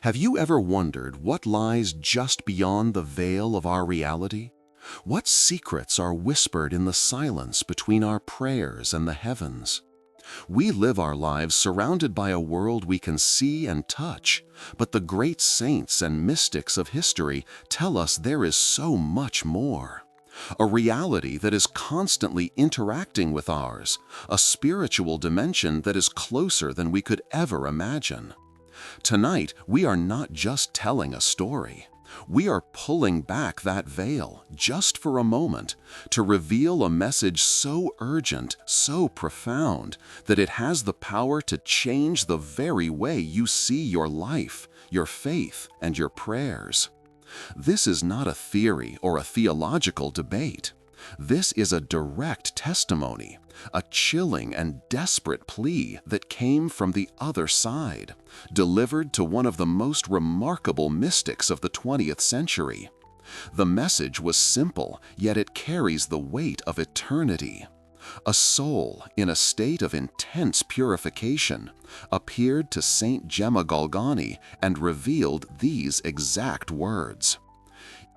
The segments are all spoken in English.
Have you ever wondered what lies just beyond the veil of our reality? What secrets are whispered in the silence between our prayers and the heavens? We live our lives surrounded by a world we can see and touch, but the great saints and mystics of history tell us there is so much more. A reality that is constantly interacting with ours, a spiritual dimension that is closer than we could ever imagine. Tonight, we are not just telling a story. We are pulling back that veil just for a moment to reveal a message so urgent, so profound, that it has the power to change the very way you see your life, your faith, and your prayers. This is not a theory or a theological debate. This is a direct testimony, a chilling and desperate plea that came from the other side, delivered to one of the most remarkable mystics of the 20th century. The message was simple, yet it carries the weight of eternity. A soul in a state of intense purification appeared to Saint Gemma Galgani and revealed these exact words.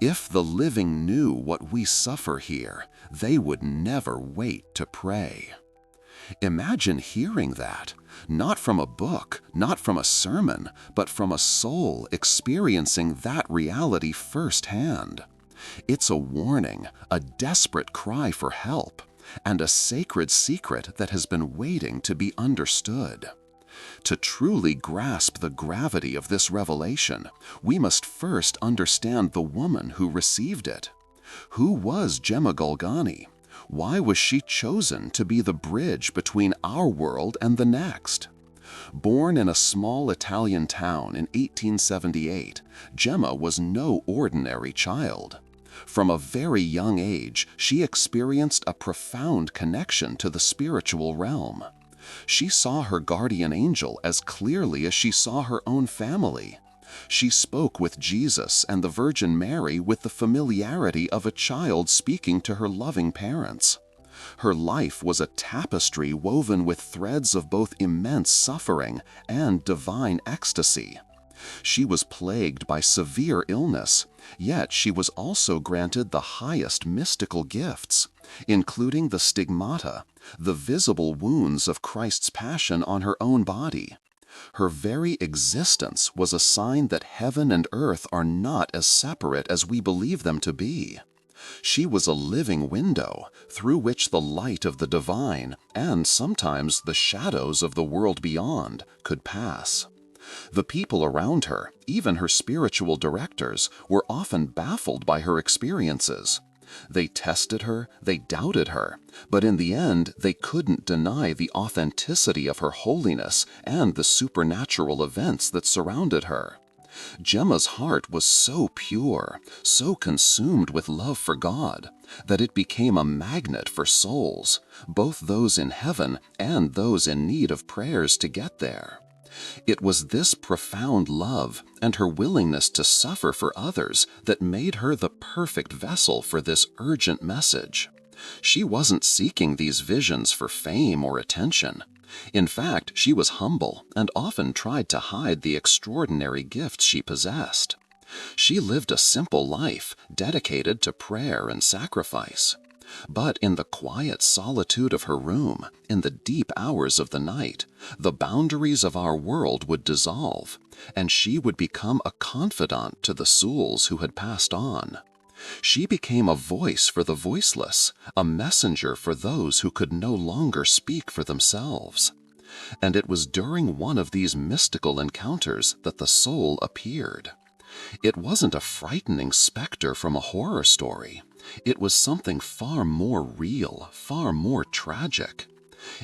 If the living knew what we suffer here, they would never wait to pray. Imagine hearing that, not from a book, not from a sermon, but from a soul experiencing that reality firsthand. It's a warning, a desperate cry for help, and a sacred secret that has been waiting to be understood. To truly grasp the gravity of this revelation, we must first understand the woman who received it. Who was Gemma Galgani? Why was she chosen to be the bridge between our world and the next? Born in a small Italian town in 1878, Gemma was no ordinary child. From a very young age, she experienced a profound connection to the spiritual realm. She saw her guardian angel as clearly as she saw her own family. She spoke with Jesus and the Virgin Mary with the familiarity of a child speaking to her loving parents. Her life was a tapestry woven with threads of both immense suffering and divine ecstasy. She was plagued by severe illness, yet she was also granted the highest mystical gifts, including the stigmata, the visible wounds of Christ's passion on her own body. Her very existence was a sign that heaven and earth are not as separate as we believe them to be. She was a living window through which the light of the divine, and sometimes the shadows of the world beyond, could pass. The people around her, even her spiritual directors, were often baffled by her experiences. They tested her, they doubted her, but in the end they couldn't deny the authenticity of her holiness and the supernatural events that surrounded her. Gemma's heart was so pure, so consumed with love for God, that it became a magnet for souls, both those in heaven and those in need of prayers to get there. It was this profound love and her willingness to suffer for others that made her the perfect vessel for this urgent message. She wasn't seeking these visions for fame or attention. In fact, she was humble and often tried to hide the extraordinary gifts she possessed. She lived a simple life, dedicated to prayer and sacrifice. But in the quiet solitude of her room, in the deep hours of the night, the boundaries of our world would dissolve, and she would become a confidant to the souls who had passed on. She became a voice for the voiceless, a messenger for those who could no longer speak for themselves. And it was during one of these mystical encounters that the soul appeared. It wasn't a frightening specter from a horror story. It was something far more real, far more tragic.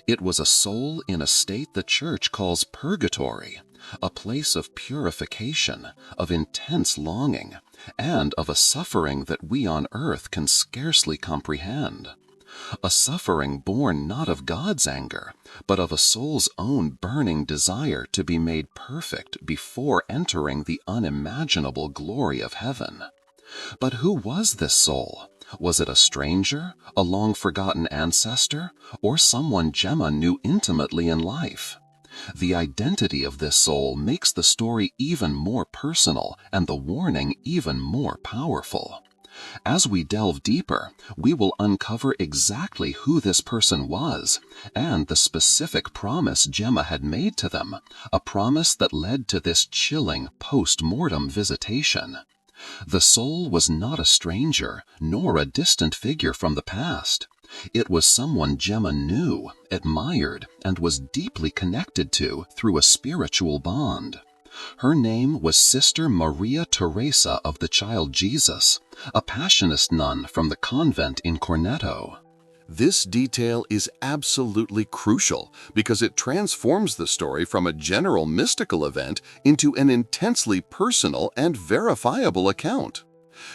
It was a soul in a state the Church calls purgatory, a place of purification, of intense longing, and of a suffering that we on earth can scarcely comprehend. A suffering born not of God's anger, but of a soul's own burning desire to be made perfect before entering the unimaginable glory of heaven. But who was this soul? Was it a stranger, a long-forgotten ancestor, or someone Gemma knew intimately in life? The identity of this soul makes the story even more personal and the warning even more powerful. As we delve deeper, we will uncover exactly who this person was and the specific promise Gemma had made to them, a promise that led to this chilling post-mortem visitation. The soul was not a stranger, nor a distant figure from the past. It was someone Gemma knew, admired, and was deeply connected to through a spiritual bond. Her name was Sister Maria Teresa of the Child Jesus, a Passionist nun from the convent in Corneto. This detail is absolutely crucial because it transforms the story from a general mystical event into an intensely personal and verifiable account.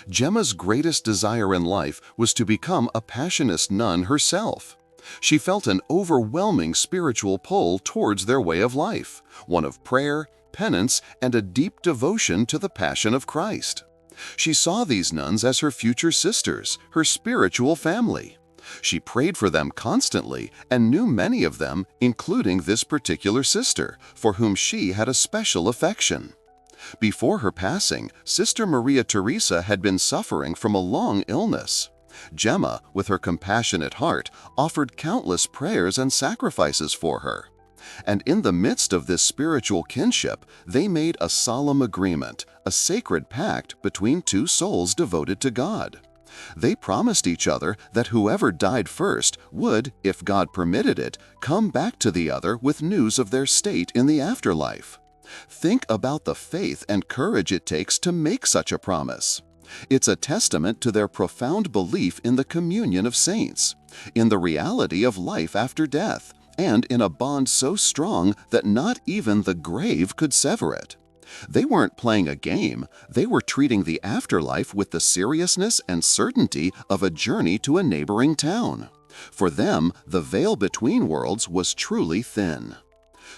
Gemma's greatest desire in life was to become a Passionist nun herself. She felt an overwhelming spiritual pull towards their way of life, one of prayer, penance, and a deep devotion to the Passion of Christ. She saw these nuns as her future sisters, her spiritual family. She prayed for them constantly and knew many of them, including this particular sister, for whom she had a special affection. Before her passing, Sister Maria Teresa had been suffering from a long illness. Gemma, with her compassionate heart, offered countless prayers and sacrifices for her. And in the midst of this spiritual kinship, they made a solemn agreement, a sacred pact between two souls devoted to God. They promised each other that whoever died first would, if God permitted it, come back to the other with news of their state in the afterlife. Think about the faith and courage it takes to make such a promise. It's a testament to their profound belief in the communion of saints, in the reality of life after death, and in a bond so strong that not even the grave could sever it. They weren't playing a game, they were treating the afterlife with the seriousness and certainty of a journey to a neighboring town. For them, the veil between worlds was truly thin.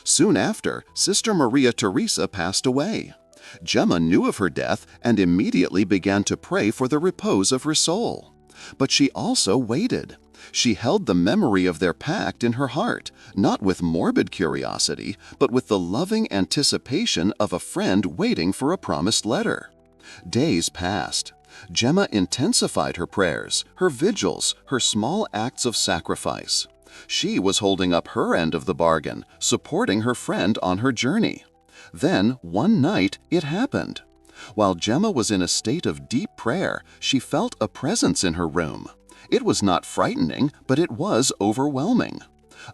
Soon after, Sister Maria Teresa passed away. Gemma knew of her death and immediately began to pray for the repose of her soul. But she also waited. She held the memory of their pact in her heart, not with morbid curiosity, but with the loving anticipation of a friend waiting for a promised letter. Days passed. Gemma intensified her prayers, her vigils, her small acts of sacrifice. She was holding up her end of the bargain, supporting her friend on her journey. Then, one night, it happened. While Gemma was in a state of deep prayer, she felt a presence in her room. It was not frightening, but it was overwhelming.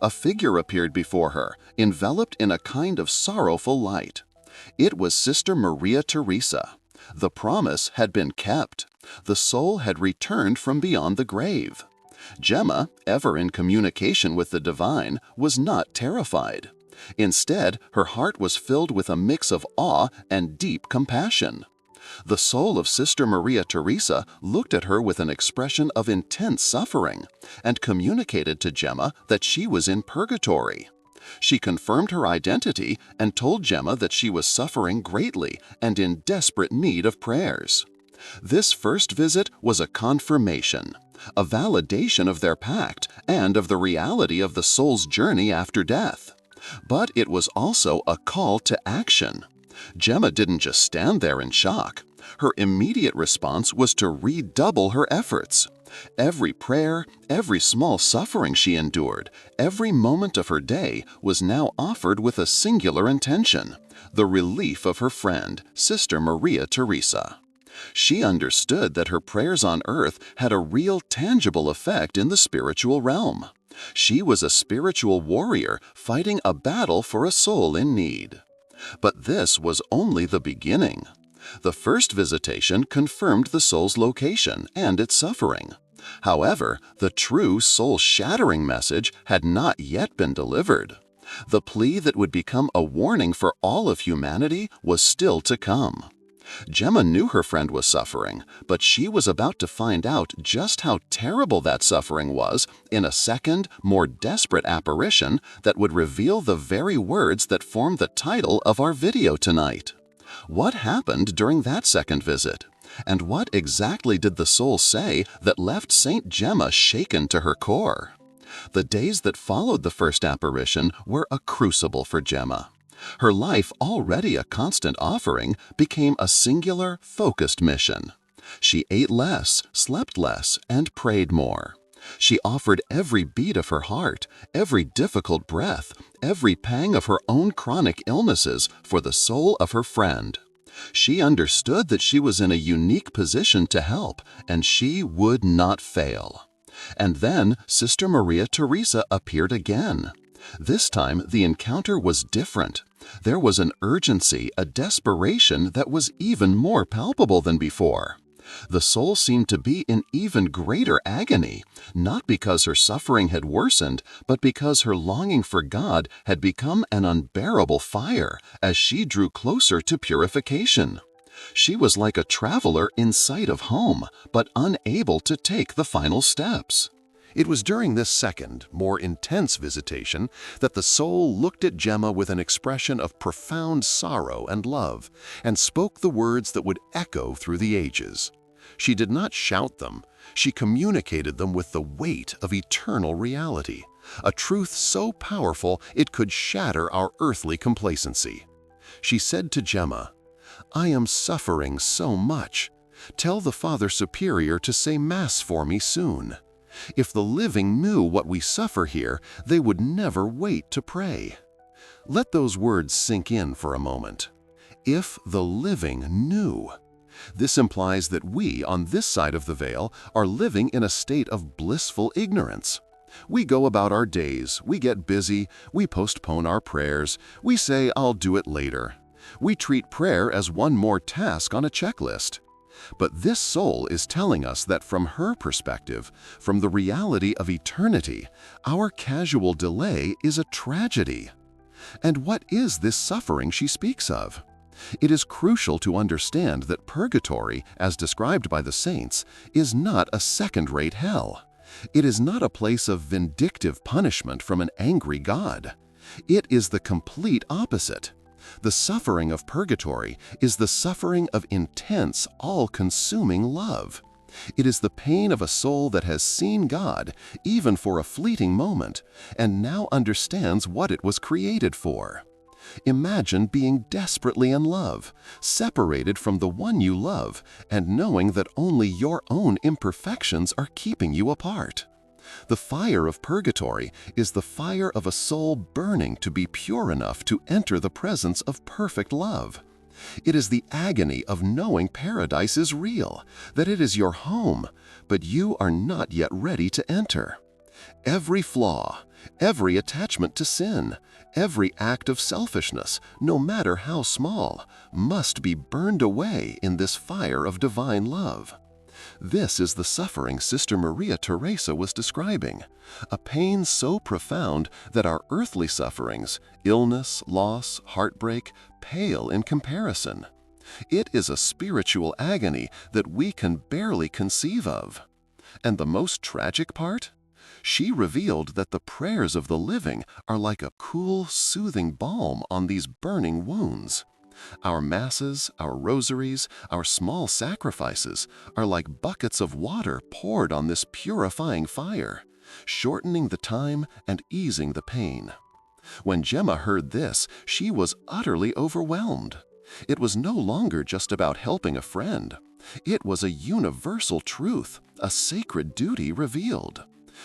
A figure appeared before her, enveloped in a kind of sorrowful light. It was Sister Maria Teresa. The promise had been kept. The soul had returned from beyond the grave. Gemma, ever in communication with the divine, was not terrified. Instead, her heart was filled with a mix of awe and deep compassion. The soul of Sister Maria Teresa looked at her with an expression of intense suffering and communicated to Gemma that she was in purgatory. She confirmed her identity and told Gemma that she was suffering greatly and in desperate need of prayers. This first visit was a confirmation, a validation of their pact and of the reality of the soul's journey after death. But it was also a call to action. Gemma didn't just stand there in shock. Her immediate response was to redouble her efforts. Every prayer, every small suffering she endured, every moment of her day was now offered with a singular intention: the relief of her friend, Sister Maria Teresa. She understood that her prayers on earth had a real tangible effect in the spiritual realm. She was a spiritual warrior fighting a battle for a soul in need. But this was only the beginning. The first visitation confirmed the soul's location and its suffering. However, the true soul-shattering message had not yet been delivered. The plea that would become a warning for all of humanity was still to come. Gemma knew her friend was suffering, but she was about to find out just how terrible that suffering was in a second, more desperate apparition that would reveal the very words that form the title of our video tonight. What happened during that second visit? And what exactly did the soul say that left Saint Gemma shaken to her core? The days that followed the first apparition were a crucible for Gemma. Her life, already a constant offering, became a singular, focused mission. She ate less, slept less, and prayed more. She offered every beat of her heart, every difficult breath, every pang of her own chronic illnesses for the soul of her friend. She understood that she was in a unique position to help, and she would not fail. And then Sister Maria Teresa appeared again. This time the encounter was different. There was an urgency, a desperation that was even more palpable than before. The soul seemed to be in even greater agony, not because her suffering had worsened, but because her longing for God had become an unbearable fire as she drew closer to purification. She was like a traveler in sight of home, but unable to take the final steps. It was during this second, more intense visitation that the soul looked at Gemma with an expression of profound sorrow and love, and spoke the words that would echo through the ages. She did not shout them, she communicated them with the weight of eternal reality, a truth so powerful it could shatter our earthly complacency. She said to Gemma, "I am suffering so much. Tell the Father Superior to say Mass for me soon. If the living knew what we suffer here, they would never wait to pray." Let those words sink in for a moment. If the living knew. This implies that we, on this side of the veil, are living in a state of blissful ignorance. We go about our days, we get busy, we postpone our prayers, we say, "I'll do it later." We treat prayer as one more task on a checklist. But this soul is telling us that from her perspective, from the reality of eternity, our casual delay is a tragedy. And what is this suffering she speaks of? It is crucial to understand that purgatory, as described by the saints, is not a second-rate hell. It is not a place of vindictive punishment from an angry God. It is the complete opposite. The suffering of purgatory is the suffering of intense, all-consuming love. It is the pain of a soul that has seen God, even for a fleeting moment, and now understands what it was created for. Imagine being desperately in love, separated from the one you love, and knowing that only your own imperfections are keeping you apart. The fire of purgatory is the fire of a soul burning to be pure enough to enter the presence of perfect love. It is the agony of knowing paradise is real, that it is your home, but you are not yet ready to enter. Every flaw, every attachment to sin, every act of selfishness, no matter how small, must be burned away in this fire of divine love. This is the suffering Sister Maria Teresa was describing, a pain so profound that our earthly sufferings, illness, loss, heartbreak, pale in comparison. It is a spiritual agony that we can barely conceive of. And the most tragic part? She revealed that the prayers of the living are like a cool, soothing balm on these burning wounds. Our masses, our rosaries, our small sacrifices are like buckets of water poured on this purifying fire, shortening the time and easing the pain. When Gemma heard this, she was utterly overwhelmed. It was no longer just about helping a friend. It was a universal truth, a sacred duty revealed.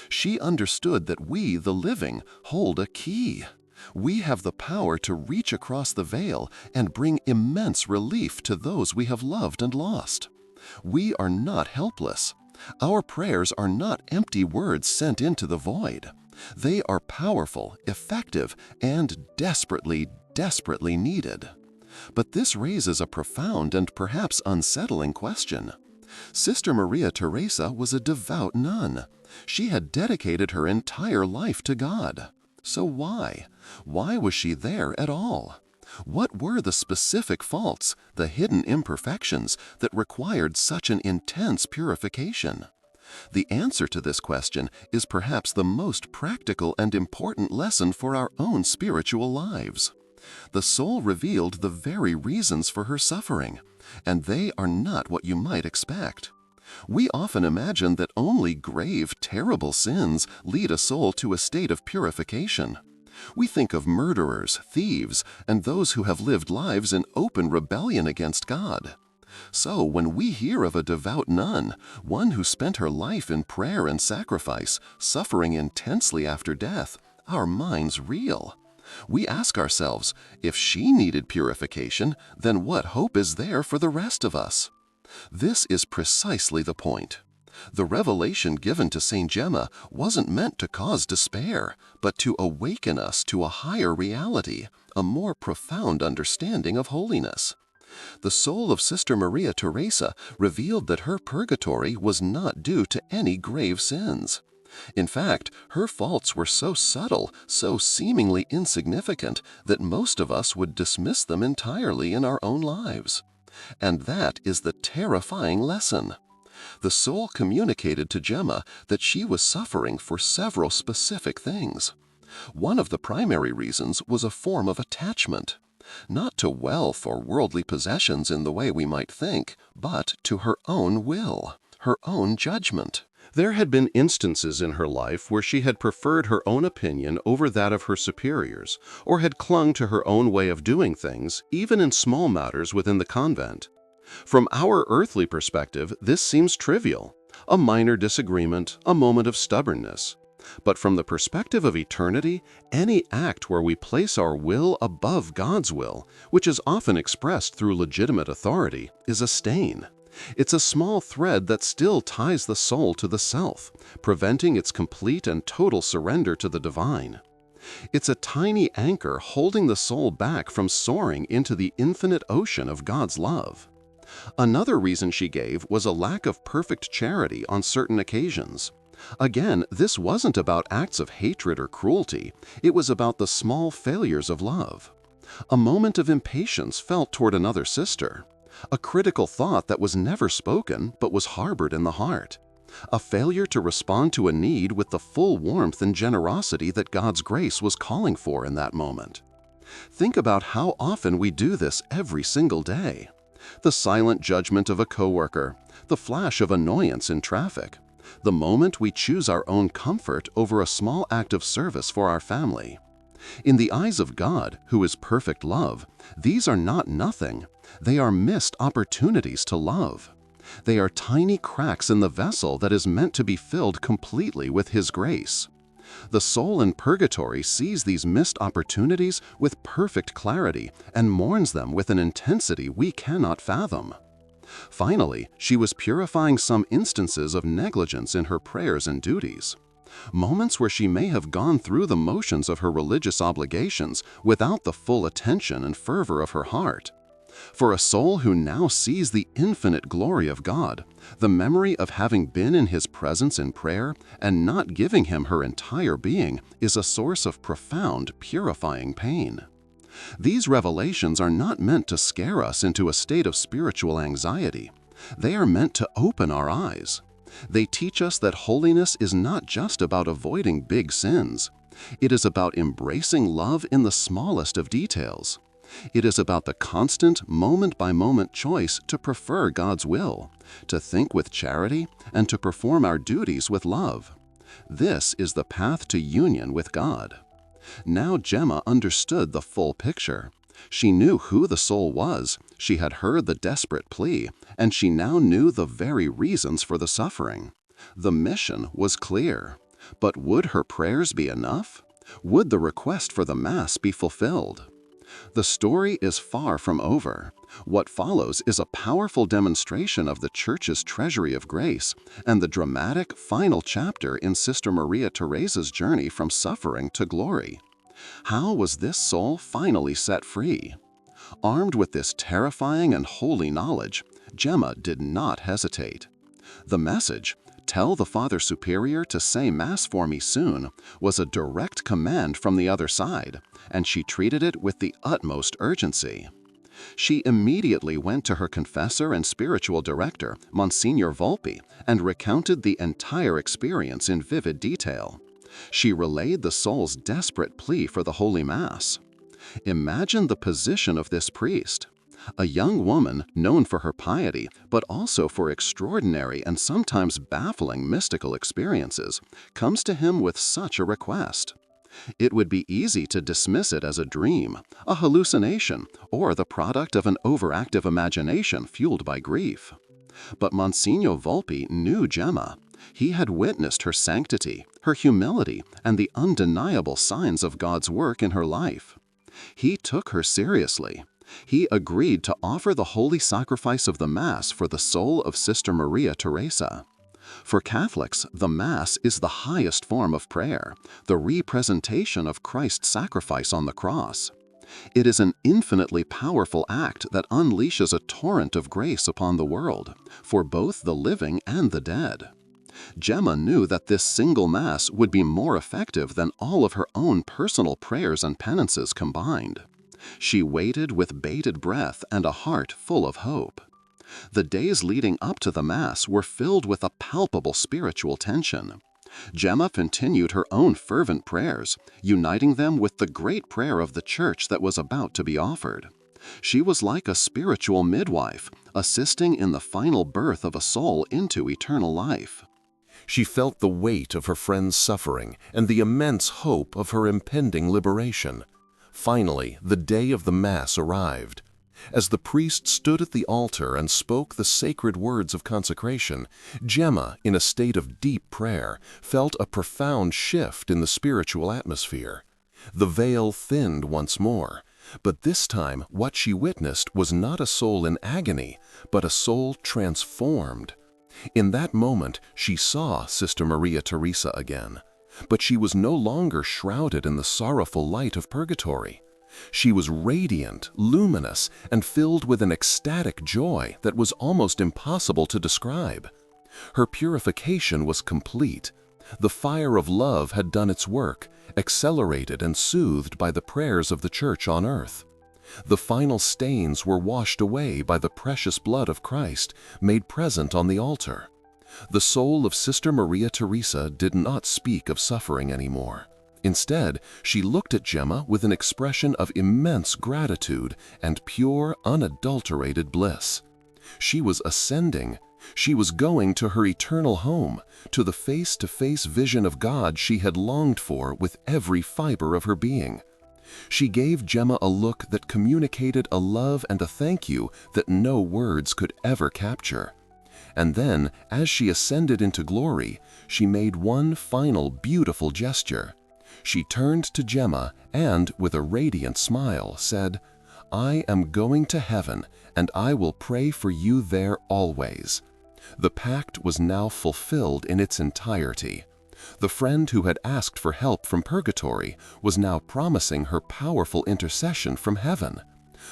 She understood that we, the living, hold a key. We have the power to reach across the veil and bring immense relief to those we have loved and lost. We are not helpless. Our prayers are not empty words sent into the void. They are powerful, effective, and desperately, desperately needed. But this raises a profound and perhaps unsettling question. Sister Maria Teresa was a devout nun. She had dedicated her entire life to God. So why? Why was she there at all? What were the specific faults, the hidden imperfections that required such an intense purification? The answer to this question is perhaps the most practical and important lesson for our own spiritual lives. The soul revealed the very reasons for her suffering, and they are not what you might expect. We often imagine that only grave, terrible sins lead a soul to a state of purification. We think of murderers, thieves, and those who have lived lives in open rebellion against God. So when we hear of a devout nun, one who spent her life in prayer and sacrifice, suffering intensely after death, our minds reel. We ask ourselves, if she needed purification, then what hope is there for the rest of us? This is precisely the point. The revelation given to Saint Gemma wasn't meant to cause despair, but to awaken us to a higher reality, a more profound understanding of holiness. The soul of Sister Maria Teresa revealed that her purgatory was not due to any grave sins. In fact, her faults were so subtle, so seemingly insignificant, that most of us would dismiss them entirely in our own lives. And that is the terrifying lesson. The soul communicated to Gemma that she was suffering for several specific things. One of the primary reasons was a form of attachment, not to wealth or worldly possessions in the way we might think, but to her own will, her own judgment. There had been instances in her life where she had preferred her own opinion over that of her superiors, or had clung to her own way of doing things, even in small matters within the convent. From our earthly perspective, this seems trivial, a minor disagreement, a moment of stubbornness. But from the perspective of eternity, any act where we place our will above God's will, which is often expressed through legitimate authority, is a stain. It's a small thread that still ties the soul to the self, preventing its complete and total surrender to the divine. It's a tiny anchor holding the soul back from soaring into the infinite ocean of God's love. Another reason she gave was a lack of perfect charity on certain occasions. Again, this wasn't about acts of hatred or cruelty, it was about the small failures of love. A moment of impatience felt toward another sister. A critical thought that was never spoken but was harbored in the heart. A failure to respond to a need with the full warmth and generosity that God's grace was calling for in that moment. Think about how often we do this every single day. The silent judgment of a coworker, the flash of annoyance in traffic, the moment we choose our own comfort over a small act of service for our family. In the eyes of God, who is perfect love, these are not nothing. They are missed opportunities to love. They are tiny cracks in the vessel that is meant to be filled completely with His grace. The soul in purgatory sees these missed opportunities with perfect clarity and mourns them with an intensity we cannot fathom. Finally, she was purifying some instances of negligence in her prayers and duties. Moments where she may have gone through the motions of her religious obligations without the full attention and fervor of her heart. For a soul who now sees the infinite glory of God, the memory of having been in His presence in prayer and not giving Him her entire being is a source of profound, purifying pain. These revelations are not meant to scare us into a state of spiritual anxiety. They are meant to open our eyes. They teach us that holiness is not just about avoiding big sins. It is about embracing love in the smallest of details. It is about the constant, moment-by-moment choice to prefer God's will, to think with charity, and to perform our duties with love. This is the path to union with God. Now Gemma understood the full picture. She knew who the soul was, she had heard the desperate plea, and she now knew the very reasons for the suffering. The mission was clear. But would her prayers be enough? Would the request for the Mass be fulfilled? The story is far from over. What follows is a powerful demonstration of the Church's treasury of grace and the dramatic final chapter in Sister Maria Teresa's journey from suffering to glory. How was this soul finally set free? Armed with this terrifying and holy knowledge, Gemma did not hesitate. The message, "Tell the Father Superior to say Mass for me soon," was a direct command from the other side, and she treated it with the utmost urgency. She immediately went to her confessor and spiritual director, Monsignor Volpi, and recounted the entire experience in vivid detail. She relayed the soul's desperate plea for the Holy Mass. Imagine the position of this priest. A young woman known for her piety, but also for extraordinary and sometimes baffling mystical experiences, comes to him with such a request. It would be easy to dismiss it as a dream, a hallucination, or the product of an overactive imagination fueled by grief. But Monsignor Volpi knew Gemma. He had witnessed her sanctity, her humility, and the undeniable signs of God's work in her life. He took her seriously. He agreed to offer the holy sacrifice of the Mass for the soul of Sister Maria Teresa. For Catholics, the Mass is the highest form of prayer, the representation of Christ's sacrifice on the cross. It is an infinitely powerful act that unleashes a torrent of grace upon the world, for both the living and the dead. Gemma knew that this single Mass would be more effective than all of her own personal prayers and penances combined. She waited with bated breath and a heart full of hope. The days leading up to the Mass were filled with a palpable spiritual tension. Gemma continued her own fervent prayers, uniting them with the great prayer of the Church that was about to be offered. She was like a spiritual midwife, assisting in the final birth of a soul into eternal life. She felt the weight of her friend's suffering and the immense hope of her impending liberation. Finally, the day of the Mass arrived. As the priest stood at the altar and spoke the sacred words of consecration, Gemma, in a state of deep prayer, felt a profound shift in the spiritual atmosphere. The veil thinned once more, but this time what she witnessed was not a soul in agony, but a soul transformed. In that moment, she saw Sister Maria Teresa again, but she was no longer shrouded in the sorrowful light of purgatory. She was radiant, luminous, and filled with an ecstatic joy that was almost impossible to describe. Her purification was complete. The fire of love had done its work, accelerated and soothed by the prayers of the Church on earth. The final stains were washed away by the precious blood of Christ, made present on the altar. The soul of Sister Maria Teresa did not speak of suffering anymore. Instead, she looked at Gemma with an expression of immense gratitude and pure, unadulterated bliss. She was ascending. She was going to her eternal home, to the face-to-face vision of God she had longed for with every fiber of her being. She gave Gemma a look that communicated a love and a thank you that no words could ever capture. And then, as she ascended into glory, she made one final beautiful gesture. She turned to Gemma and, with a radiant smile, said, "I am going to heaven, and I will pray for you there always." The pact was now fulfilled in its entirety. The friend who had asked for help from purgatory was now promising her powerful intercession from heaven.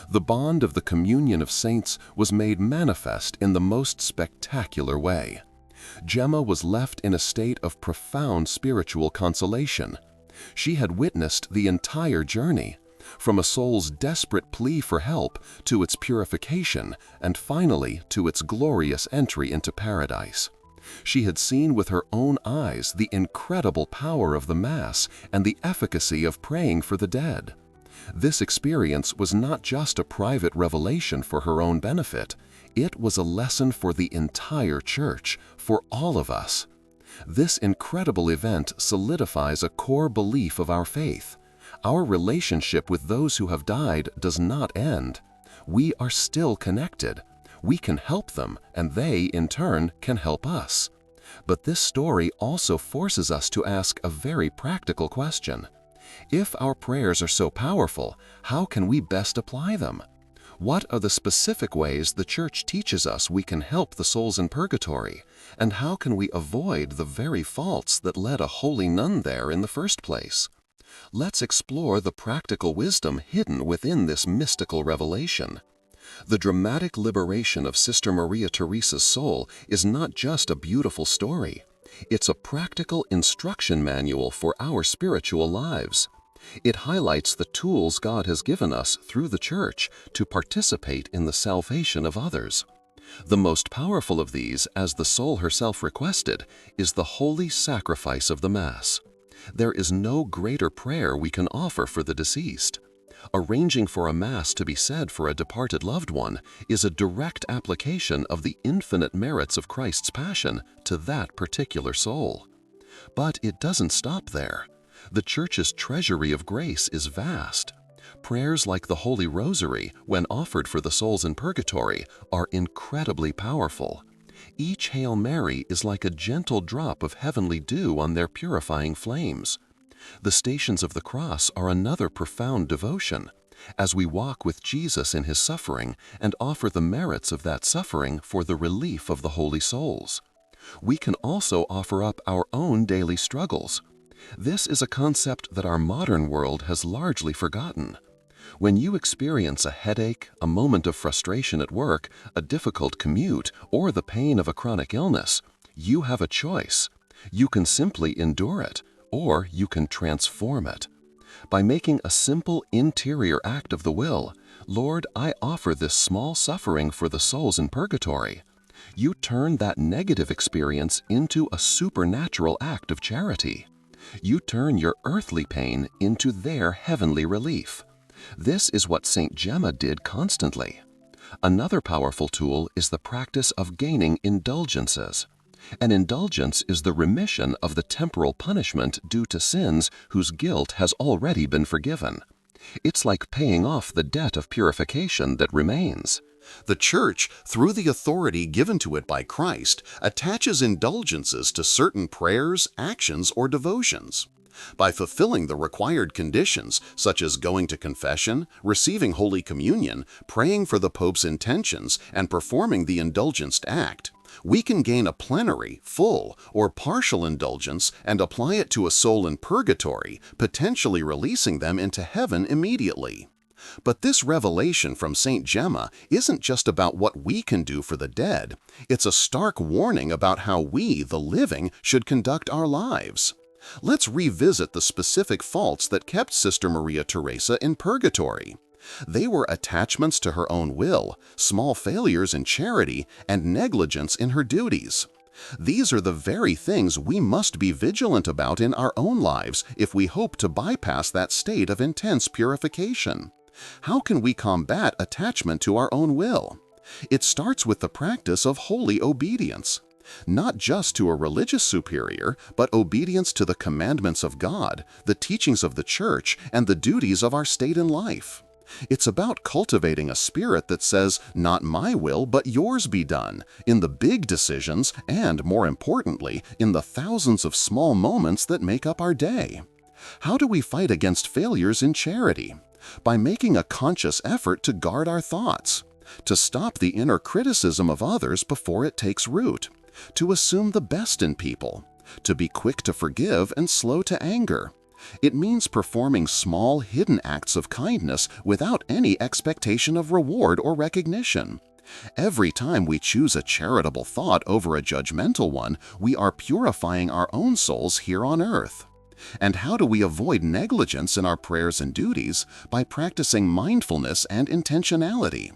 The bond of the communion of saints was made manifest in the most spectacular way. Gemma was left in a state of profound spiritual consolation. She had witnessed the entire journey, from a soul's desperate plea for help to its purification and finally to its glorious entry into paradise. She had seen with her own eyes the incredible power of the Mass and the efficacy of praying for the dead. This experience was not just a private revelation for her own benefit, it was a lesson for the entire Church, for all of us. This incredible event solidifies a core belief of our faith. Our relationship with those who have died does not end. We are still connected. We can help them, and they, in turn, can help us. But this story also forces us to ask a very practical question. If our prayers are so powerful, how can we best apply them? What are the specific ways the Church teaches us we can help the souls in purgatory? And how can we avoid the very faults that led a holy nun there in the first place? Let's explore the practical wisdom hidden within this mystical revelation. The dramatic liberation of Sister Maria Teresa's soul is not just a beautiful story. It's a practical instruction manual for our spiritual lives. It highlights the tools God has given us through the Church to participate in the salvation of others. The most powerful of these, as the soul herself requested, is the holy sacrifice of the Mass. There is no greater prayer we can offer for the deceased. Arranging for a Mass to be said for a departed loved one is a direct application of the infinite merits of Christ's Passion to that particular soul. But it doesn't stop there. The Church's treasury of grace is vast. Prayers like the Holy Rosary, when offered for the souls in purgatory, are incredibly powerful. Each Hail Mary is like a gentle drop of heavenly dew on their purifying flames. The Stations of the Cross are another profound devotion, as we walk with Jesus in his suffering and offer the merits of that suffering for the relief of the holy souls. We can also offer up our own daily struggles. This is a concept that our modern world has largely forgotten. When you experience a headache, a moment of frustration at work, a difficult commute, or the pain of a chronic illness, you have a choice. You can simply endure it, or you can transform it. By making a simple interior act of the will, Lord, I offer this small suffering for the souls in purgatory, you turn that negative experience into a supernatural act of charity. You turn your earthly pain into their heavenly relief. This is what Saint Gemma did constantly. Another powerful tool is the practice of gaining indulgences. An indulgence is the remission of the temporal punishment due to sins whose guilt has already been forgiven. It's like paying off the debt of purification that remains. The Church, through the authority given to it by Christ, attaches indulgences to certain prayers, actions, or devotions. By fulfilling the required conditions, such as going to confession, receiving Holy Communion, praying for the Pope's intentions, and performing the indulgenced act, we can gain a plenary, full, or partial indulgence and apply it to a soul in purgatory, potentially releasing them into heaven immediately. But this revelation from Saint Gemma isn't just about what we can do for the dead. It's a stark warning about how we, the living, should conduct our lives. Let's revisit the specific faults that kept Sister Maria Teresa in purgatory. They were attachments to her own will, small failures in charity, and negligence in her duties. These are the very things we must be vigilant about in our own lives if we hope to bypass that state of intense purification. How can we combat attachment to our own will? It starts with the practice of holy obedience. Not just to a religious superior, but obedience to the commandments of God, the teachings of the Church, and the duties of our state in life. It's about cultivating a spirit that says, not my will, but yours be done, in the big decisions and, more importantly, in the thousands of small moments that make up our day. How do we fight against failures in charity? By making a conscious effort to guard our thoughts, to stop the inner criticism of others before it takes root, to assume the best in people, to be quick to forgive and slow to anger. It means performing small, hidden acts of kindness without any expectation of reward or recognition. Every time we choose a charitable thought over a judgmental one, we are purifying our own souls here on earth. And how do we avoid negligence in our prayers and duties? By practicing mindfulness and intentionality.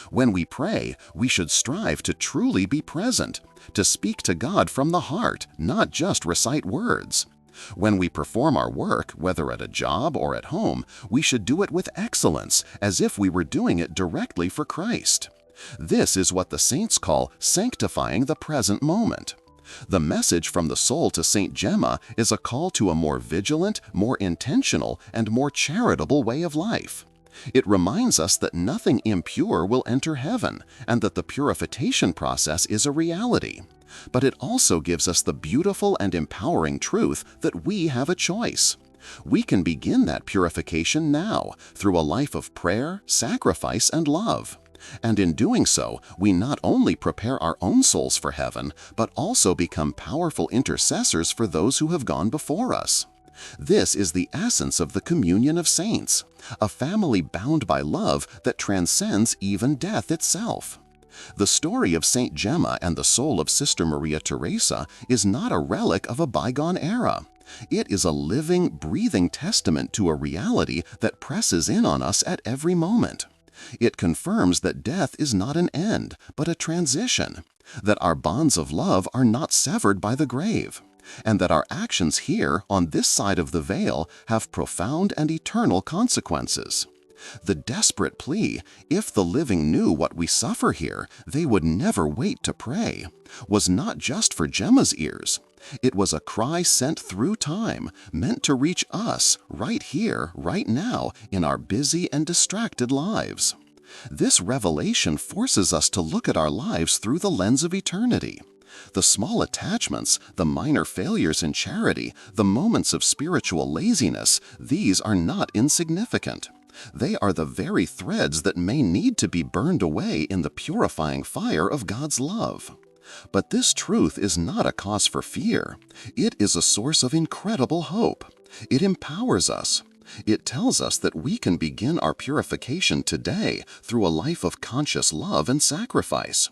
When we pray, we should strive to truly be present, to speak to God from the heart, not just recite words. When we perform our work, whether at a job or at home, we should do it with excellence, as if we were doing it directly for Christ. This is what the saints call sanctifying the present moment. The message from the soul to Saint Gemma is a call to a more vigilant, more intentional, and more charitable way of life. It reminds us that nothing impure will enter heaven, and that the purification process is a reality. But it also gives us the beautiful and empowering truth that we have a choice. We can begin that purification now through a life of prayer, sacrifice, and love. And in doing so, we not only prepare our own souls for heaven, but also become powerful intercessors for those who have gone before us. This is the essence of the communion of saints, a family bound by love that transcends even death itself. The story of Saint Gemma and the soul of Sister Maria Teresa is not a relic of a bygone era. It is a living, breathing testament to a reality that presses in on us at every moment. It confirms that death is not an end, but a transition, that our bonds of love are not severed by the grave, and that our actions here, on this side of the veil, have profound and eternal consequences. The desperate plea, "If the living knew what we suffer here, they would never wait to pray," was not just for Gemma's ears. It was a cry sent through time, meant to reach us right here, right now, in our busy and distracted lives. This revelation forces us to look at our lives through the lens of eternity. The small attachments, the minor failures in charity, the moments of spiritual laziness, these are not insignificant. They are the very threads that may need to be burned away in the purifying fire of God's love. But this truth is not a cause for fear. It is a source of incredible hope. It empowers us. It tells us that we can begin our purification today through a life of conscious love and sacrifice.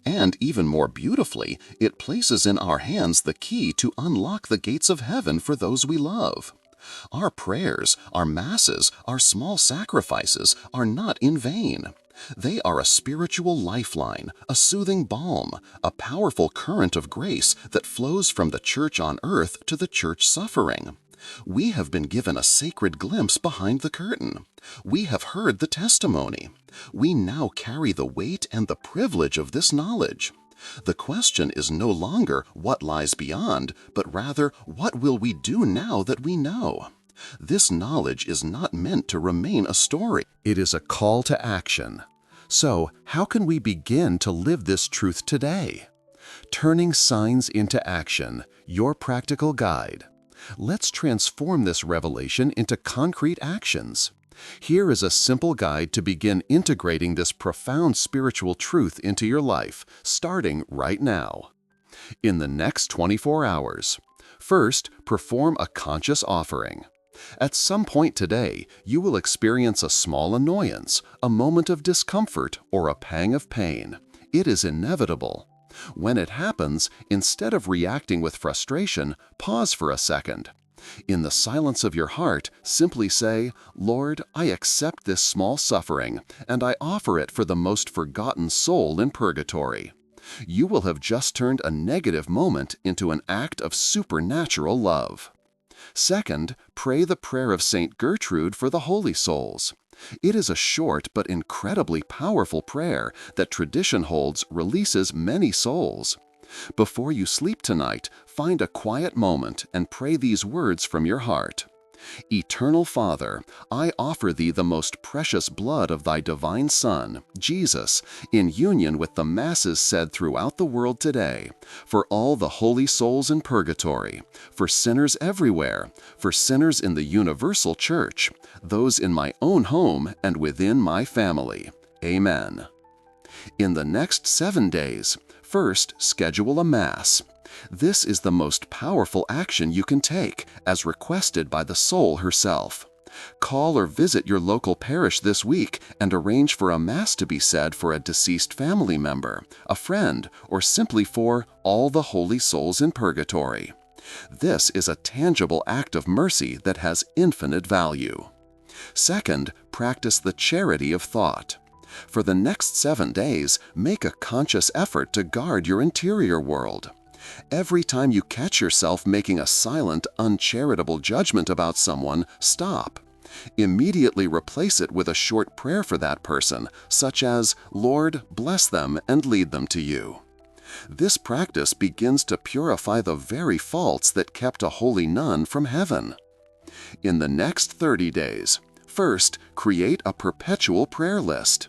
And even more beautifully, it places in our hands the key to unlock the gates of heaven for those we love. Our prayers, our masses, our small sacrifices are not in vain. They are a spiritual lifeline, a soothing balm, a powerful current of grace that flows from the church on earth to the church suffering. We have been given a sacred glimpse behind the curtain. We have heard the testimony. We now carry the weight and the privilege of this knowledge. The question is no longer what lies beyond, but rather what will we do now that we know? This knowledge is not meant to remain a story. It is a call to action. So, how can we begin to live this truth today? Turning signs into action, your practical guide. Let's transform this revelation into concrete actions. Here is a simple guide to begin integrating this profound spiritual truth into your life, starting right now. In the next 24 hours, first, perform a conscious offering. At some point today, you will experience a small annoyance, a moment of discomfort, or a pang of pain. It is inevitable. When it happens, instead of reacting with frustration, pause for a second. In the silence of your heart, simply say, "Lord, I accept this small suffering, and I offer it for the most forgotten soul in purgatory." You will have just turned a negative moment into an act of supernatural love. Second, pray the prayer of Saint Gertrude for the holy souls. It is a short but incredibly powerful prayer that tradition holds releases many souls. Before you sleep tonight, find a quiet moment and pray these words from your heart. "Eternal Father, I offer Thee the most precious blood of Thy divine Son, Jesus, in union with the Masses said throughout the world today, for all the holy souls in purgatory, for sinners everywhere, for sinners in the universal Church, those in my own home and within my family. Amen." In the next 7 days, first schedule a Mass. This is the most powerful action you can take, as requested by the soul herself. Call or visit your local parish this week and arrange for a Mass to be said for a deceased family member, a friend, or simply for all the holy souls in purgatory. This is a tangible act of mercy that has infinite value. Second, practice the charity of thought. For the next 7 days, make a conscious effort to guard your interior world. Every time you catch yourself making a silent, uncharitable judgment about someone, stop. Immediately replace it with a short prayer for that person, such as, "Lord, bless them and lead them to you." This practice begins to purify the very faults that kept a holy nun from heaven. In the next 30 days, first, create a perpetual prayer list.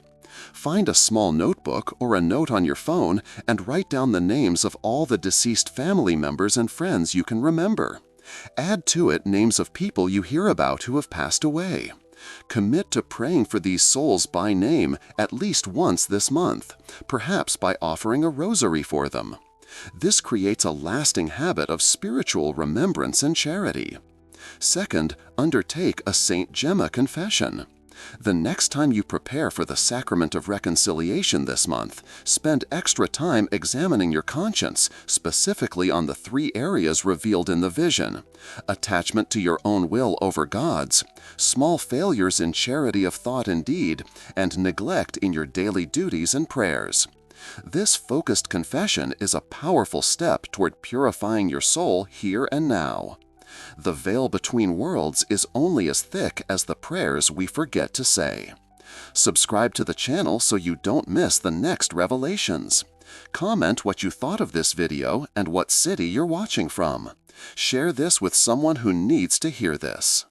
Find a small notebook or a note on your phone and write down the names of all the deceased family members and friends you can remember. Add to it names of people you hear about who have passed away. Commit to praying for these souls by name at least once this month, perhaps by offering a rosary for them. This creates a lasting habit of spiritual remembrance and charity. Second, undertake a Saint Gemma confession. The next time you prepare for the Sacrament of Reconciliation this month, spend extra time examining your conscience, specifically on the 3 areas revealed in the vision: attachment to your own will over God's, small failures in charity of thought and deed, and neglect in your daily duties and prayers. This focused confession is a powerful step toward purifying your soul here and now. The veil between worlds is only as thick as the prayers we forget to say. Subscribe to the channel so you don't miss the next revelations. Comment what you thought of this video and what city you're watching from. Share this with someone who needs to hear this.